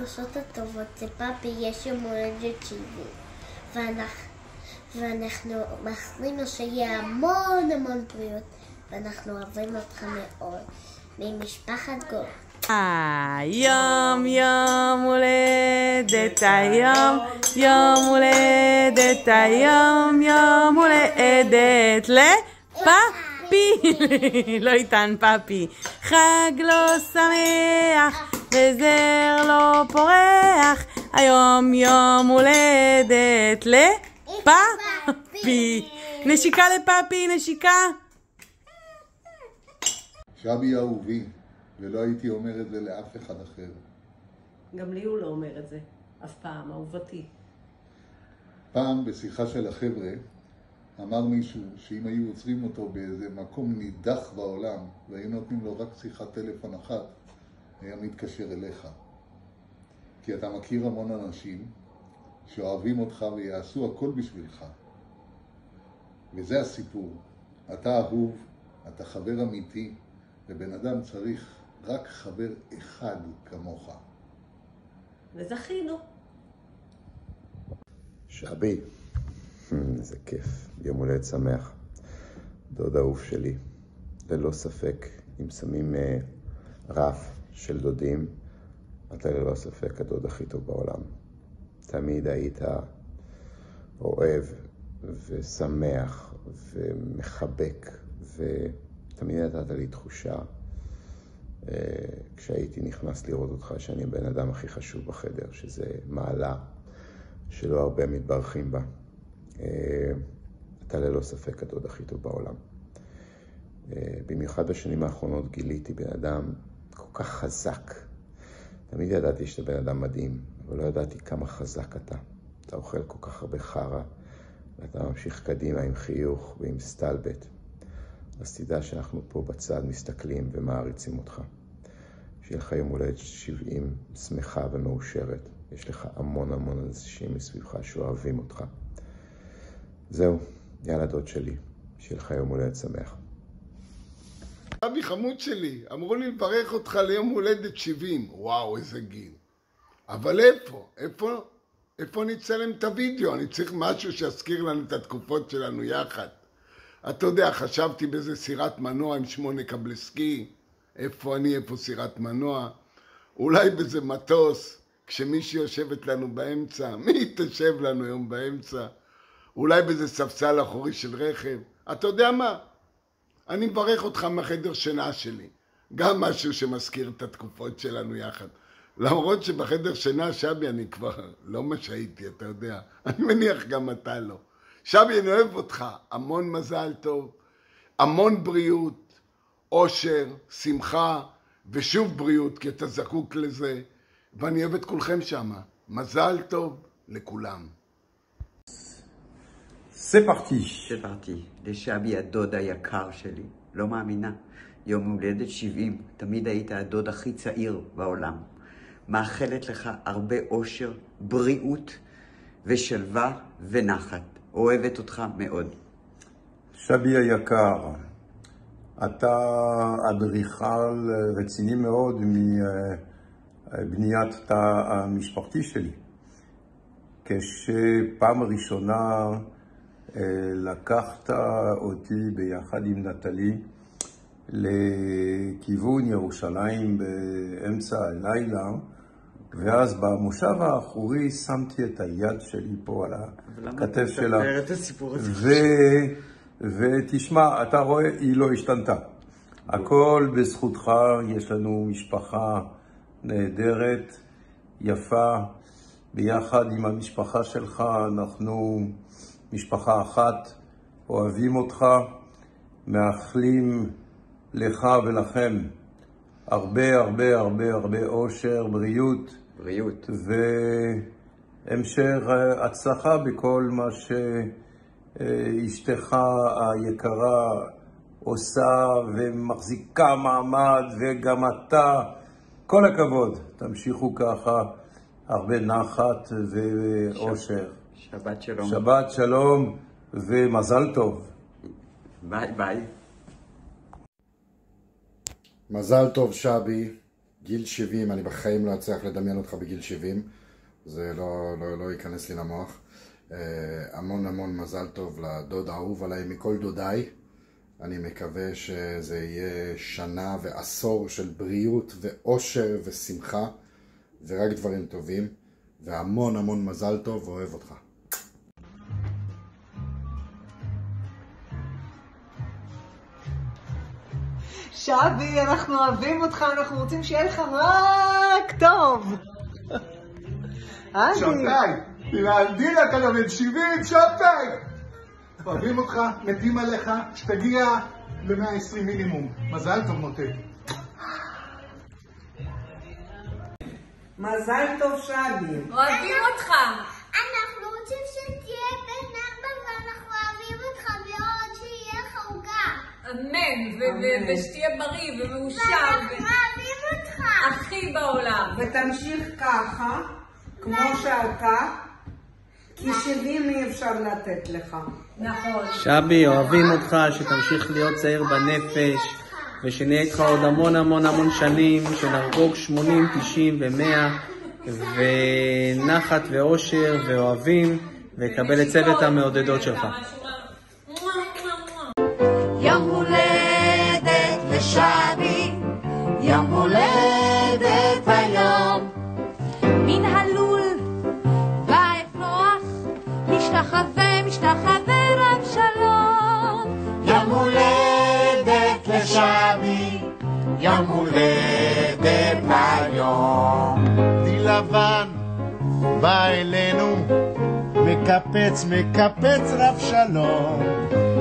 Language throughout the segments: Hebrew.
החדשות הטובות, לפאפי יש יום הולדת 70, ואנחנו מאחלים לו שיהיה המון המון בריאות, ואנחנו אוהבים אותך מאוד, ממשפחת גול. יום יום הולדת היום, יום הולדת היום, יום הולדת לפאפי, לא איתן פאפי, חג לא שמח וזר לא פורח, היום יום הולדת לפאפי. נשיקה לפאפי, נשיקה. שבי אהובי, ולא הייתי אומר את זה לאף אחד אחר. גם לי הוא לא אומר את זה, אף פעם, אהובתי. פעם בשיחה של החבר'ה, אמר מישהו שאם היו עוצרים אותו באיזה מקום נידח בעולם, והיו נותנים לו רק שיחת טלפון אחת, היה מתקשר אליך. כי אתה מכיר המון אנשים שאוהבים אותך ויעשו הכל בשבילך. וזה הסיפור. אתה אהוב, אתה חבר אמיתי, ובן אדם צריך רק חבר אחד כמוך. וזכינו. שבי, איזה כיף, יום הולדת שמח. דוד אהוב שלי. ללא ספק, אם שמים רף של דודים, אתה ללא ספק הדוד הכי טוב בעולם. תמיד היית אוהב ושמח ומחבק, ותמיד נתת לי תחושה כשהייתי נכנס לראות אותך שאני הבן אדם הכי חשוב בחדר, שזה מעלה שלא הרבה מתברכים בה. אתה ללא ספק הדוד הכי טוב בעולם. במיוחד בשנים האחרונות גיליתי בן אדם כל כך חזק. תמיד ידעתי שאתה בן אדם מדהים, אבל לא ידעתי כמה חזק אתה. אתה אוכל כל כך הרבה חרה, ואתה ממשיך קדימה עם חיוך ועם סטלבט. אז תדע שאנחנו פה בצד מסתכלים ומעריצים אותך. שיהיה לך יום הולדת 70 שמחה ומאושרת. יש לך המון המון אנשים מסביבך שאוהבים אותך. זהו, יאללה דוד שלי, שיהיה לך יום הולדת שמח. אבי חמוד שלי, אמרו לי לברך אותך ליום הולדת 70. וואו, איזה גיל. אבל איפה נצלם את הוידאו? אני צריך משהו שיזכיר לנו את התקופות שלנו יחד. אתה יודע, חשבתי באיזה סירת מנוע עם 8 קבלסקי. איפה סירת מנוע? אולי באיזה מטוס, כשמישהי יושבת לנו באמצע. מי תשב לנו היום באמצע? אולי באיזה ספסל אחורי של רכב. אתה יודע מה? אני מברך אותך מהחדר שינה שלי. גם משהו שמזכיר את התקופות שלנו יחד. למרות שבחדר שינה, שבי, אני כבר לא מה שהייתי, אתה יודע. אני מניח גם אתה לא. שבי, אני אוהב אותך. המון מזל טוב, המון בריאות, אושר, שמחה, ושוב בריאות, כי אתה זקוק לזה. ואני אוהב את כולכם שם. מזל טוב לכולם. C'est parti. C'est parti. לשבי הדוד היקר שלי. לא מאמינה. יום הולדת 70. תמיד היית הדוד הכי צעיר בעולם. מאחלת לך הרבה אושר, בריאות ושלווה ונחת. אוהבת אותך מאוד. שבי היקר, אתה אדריכל רציני מאוד מבניית התא המשפחתי שלי. כשפעם ראשונה לקחת אותי ביחד עם נטלי לכיוון ירושלים באמצע הלילה, ואז במושב האחורי שמתי את היד שלי פה על הכתף שלה. ותשמע, אתה רואה, היא לא השתנתה. הכל בזכותך, יש לנו משפחה נהדרת, יפה, ביחד עם המשפחה שלך, אנחנו משפחה אחת, אוהבים אותך, מאחלים לך ולכם הרבה הרבה הרבה הרבה אושר, בריאות. בריאות. והמשך הצלחה בכל מה שאשתך היקרה עושה ומחזיקה מעמד, וגם אתה, כל הכבוד, תמשיכו ככה, הרבה נחת ואושר. שבת שלום. שבת שלום ומזל טוב. ביי ביי. מזל טוב שבי, גיל 70, אני בחיים לא אצליח לדמיין אותך בגיל 70, זה לא ייכנס לי למוח. המון המון מזל טוב לדוד האהוב עליי מכל דודיי. אני מקווה שזה יהיה שנה ועשור של בריאות ואושר ושמחה ורק דברים טובים, והמון המון מזל טוב, ואוהב אותך. שבי, אנחנו אוהבים אותך, אנחנו רוצים שיהיה לך רק טוב. שבתאי, להלדילה אתה לא בן 70, שבתאי! אוהבים אותך, מתים עליך, שתגיע ל-120 מינימום. מזל טוב מוטט. מזל טוב שבי. אוהבים אותך. אנחנו רוצים שתהיה בן 4 ואנחנו אוהבים אותך מאוד, שיהיה לך עוגה. אמן, ושתהיה בריא ומאושר. ואנחנו אוהבים אותך. הכי בעולם. ותמשיך ככה, כמו שאתה, כי 70 אי אפשר לתת לך. נכון. שבי, אוהבים אותך, שתמשיך להיות צעיר בנפש, ושנהיה איתך עוד המון המון המון שנים, שנחגוג 80, 90 ו100, ונחת ואושר ואוהבים, וקבל את צוות המעודדות שלך. יום הולדת לשבי, יום הולדת היום, מן הלול והאפרוח משתחווה רב שלום. יום הולדת לשבי, יום הולדת היום. די לבן בא אלינו, מקפץ רב שלום.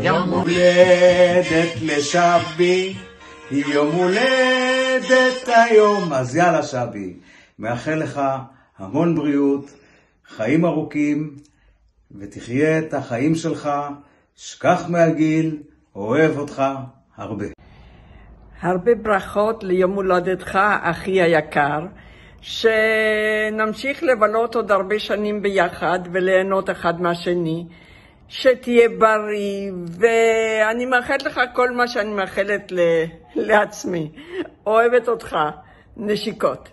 יום הולדת לשבי, יום הולדת היום. אז יאללה שבי, מאחל לך המון בריאות, חיים ארוכים, ותחיה את החיים שלך, שכח מהגיל, אוהב אותך הרבה. הרבה ברכות ליום הולדתך, אחי היקר, שנמשיך לבלות עוד הרבה שנים ביחד וליהנות אחד מהשני, שתהיה בריא, ואני מאחלת לך כל מה שאני מאחלת לעצמי. אוהבת אותך, נשיקות.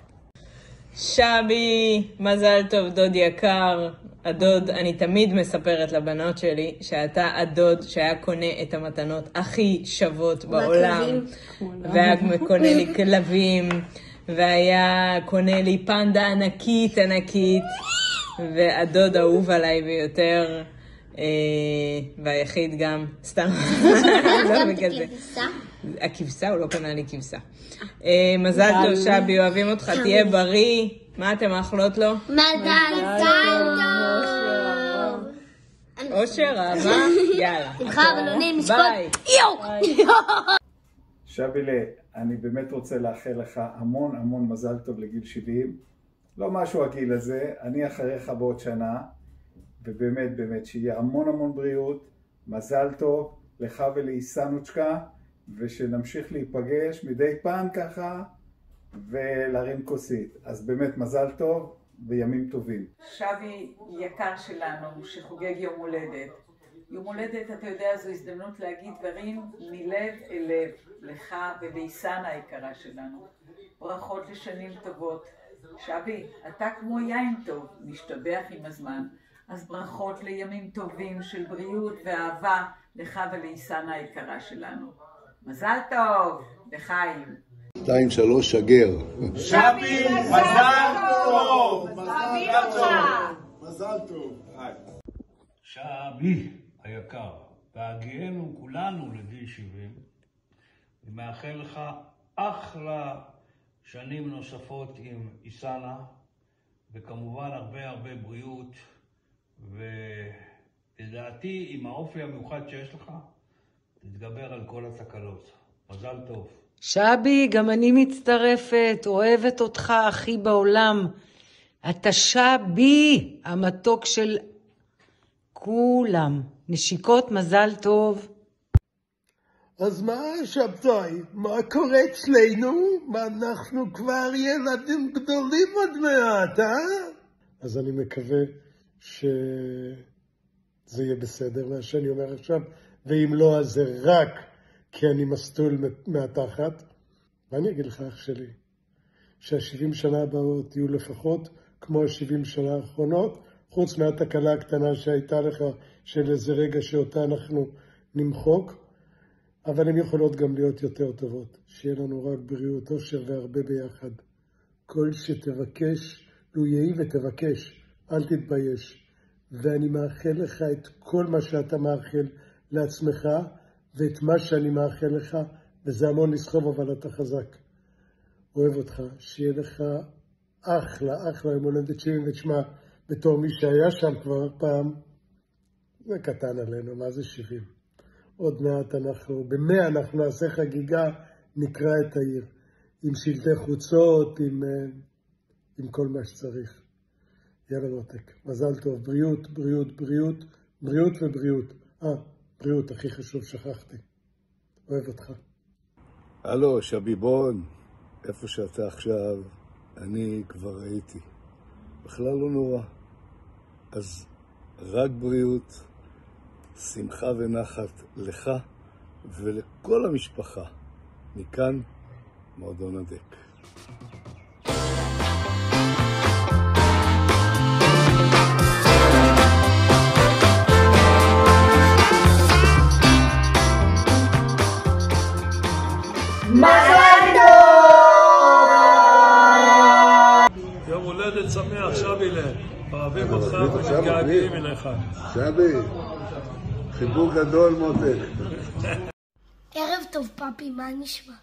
שבי, מזל טוב דוד יקר. הדוד, אני תמיד מספרת לבנות שלי שאתה הדוד שהיה קונה את המתנות הכי שוות בעולם, והיה קונה לי כלבים, והיה קונה לי פנדה ענקית, והדוד אהוב עליי ביותר, והיחיד גם, סתם, לא בגלל זה. הכבשה, הוא לא קנה לי כבשה. מזל טוב שבי, אוהבים אותך, תהיה בריא. מה אתם מאכלות לו? מזל טוב. אושר, אהבה, יאללה. שמחה, בלונים, משקות. ביי. שבילה, אני באמת רוצה לאחל לך המון המון מזל טוב לגיל 70. לא משהו הגיל הזה, אני אחריך בעוד שנה, ובאמת באמת שיהיה המון המון בריאות, מזל טוב לך ולאיסנוצ'קה, ושנמשיך להיפגש מדי פעם ככה ולהרים כוסית. אז באמת מזל טוב וימים טובים. שבי יקר שלנו שחוגג יום הולדת. יום הולדת, אתה יודע, זו הזדמנות להגיד דברים מלב אל לב, לך ולאיסן היקרה שלנו. ברכות לשנים טובות. שבי, אתה כמו יין טוב, משתבח עם הזמן. אז ברכות לימים טובים של בריאות ואהבה לך ולאיסן היקרה שלנו. מזל טוב, לחיים. 2, 3, שגר. שבי, מזל טוב. מזל טוב. שבי היקר, בהגיענו כולנו לגיל 70, ומאחל לך אחלה שנים נוספות עם איסנה, וכמובן הרבה בריאות, ולדעתי עם האופי המיוחד שיש לך, תתגבר על כל התקלות. מזל טוב. שבי, גם אני מצטרפת, אוהבת אותך הכי בעולם. אתה שבי, המתוק של כולם. נשיקות, מזל טוב. אז מה שבתאי? מה קורה אצלנו? מה אנחנו כבר ילדים גדולים עוד מעט, אז אני מקווה שזה יהיה בסדר מה שאני אומר עכשיו, ואם לא אז זה רק כי אני מסטול מהתחת. ואני אגיד לך אח שלי, שה-70 שנה הבאות יהיו לפחות כמו ה-70 שנה האחרונות, חוץ מהתקלה הקטנה שהייתה לך של איזה רגע שאותה אנחנו נמחוק, אבל הן יכולות גם להיות יותר טובות. שיהיה לנו רק בריאות, אושר והרבה ביחד. כל שתבקש, לו יהי ותבקש, אל תתבייש. ואני מאחל לך את כל מה שאתה מאחל לעצמך, ואת מה שאני מאחל לך, וזה המון לסחוב, אבל אתה חזק. אוהב אותך, שיהיה לך אחלה יום הולדת 70, ותשמע, בתור מי שהיה שם כבר פעם, זה קטן עלינו, מה זה 70? עוד מעט ב100 אנחנו נעשה חגיגה, נקרא את העיר, עם שלטי חוצות, עם כל מה שצריך. יאללה מותק, מזל טוב, בריאות, בריאות, בריאות, בריאות ובריאות. בריאות, הכי חשוב, שכחתי. אוהב אותך. הלו, שביבון, איפה שאתה עכשיו, אני כבר ראיתי. בכלל לא נורא. אז רק בריאות, שמחה ונחת לך ולכל המשפחה. מכאן, מועדון הדק. מזל יום הולדת שמח, שבילה. אוהבים אותך ומתגעגעים אליך. שבי, חיבוק גדול מותק. ערב טוב פאפי, מה נשמע?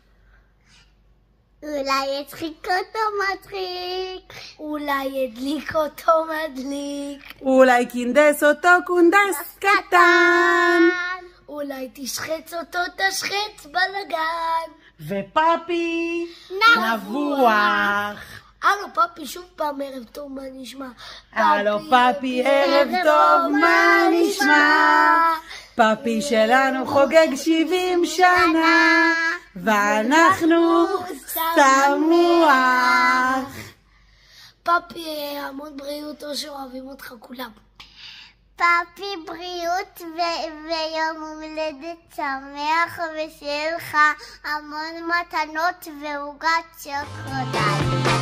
אולי יצחיק אותו מצחיק, אולי ידליק אותו מדליק, אולי קינדס אותו קונדס קטן, אולי תשחץ אותו תשחץ בלגן, ופאפי נבוח. הלו פאפי, שוב פעם ערב טוב, מה נשמע? הלו פאפי, ערב טוב, מה נשמע? פאפי שלנו חוגג 70 שנה, ואנחנו שמוח. פאפי, המון בריאות, אושר, אוהבים אותך כולם. פאפי, בריאות ויום הולדת שמח, ושיהיה לך המון מתנות ועוגת שוקולד.